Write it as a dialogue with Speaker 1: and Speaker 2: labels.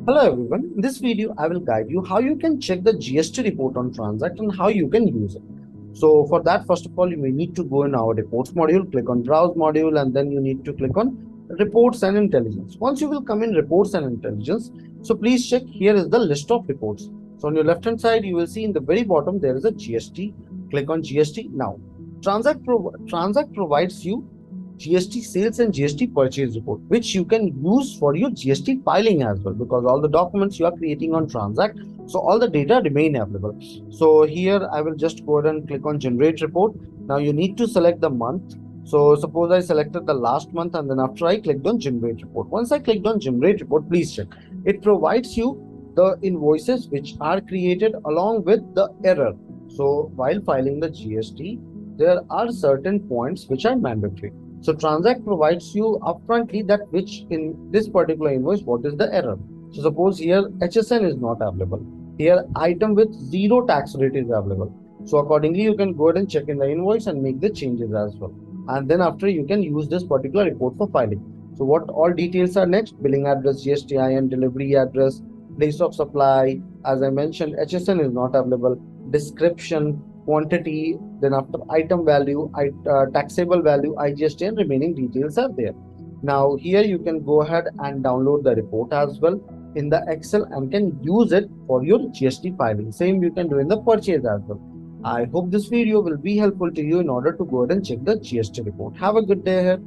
Speaker 1: Hello everyone, in this video I will guide you how you can check the GST report on Transact and how you can use it. So for that, first of all, you may need to go in our reports module, click on browse module, and then you need to click on reports and intelligence. Once you will come in reports and intelligence, so please check, here is the list of reports. So on your left hand side you will see in the very bottom there is a GST. Click on GST. Now Transact provides you GST sales and GST purchase report, which you can use for your GST filing as well, because all the documents you are creating on Transact, so all the data remain available. So here I will just go ahead and click on generate report. Now you need to select the month. So suppose I selected the last month, and then after I clicked on generate report. Once I clicked on generate report, please check. It provides you the invoices which are created along with the error. So while filing the GST, there are certain points which are mandatory. So Transact provides you upfrontly that which in this particular invoice, what is the error. So suppose here HSN is not available. Here item with zero tax rate is available. So accordingly, you can go ahead and check in the invoice and make the changes as well. And then after you can use this particular report for filing. So what all details are next? Billing address, GSTIN, delivery address, place of supply. As I mentioned, HSN is not available. Description, quantity, then after item value, taxable value, IGST, and remaining details are there. Now here you can go ahead and download the report as well in the Excel and can use it for your GST filing. Same you can do in the purchase as well. I hope this video will be helpful to you in order to go ahead and check the GST report. Have a good day ahead.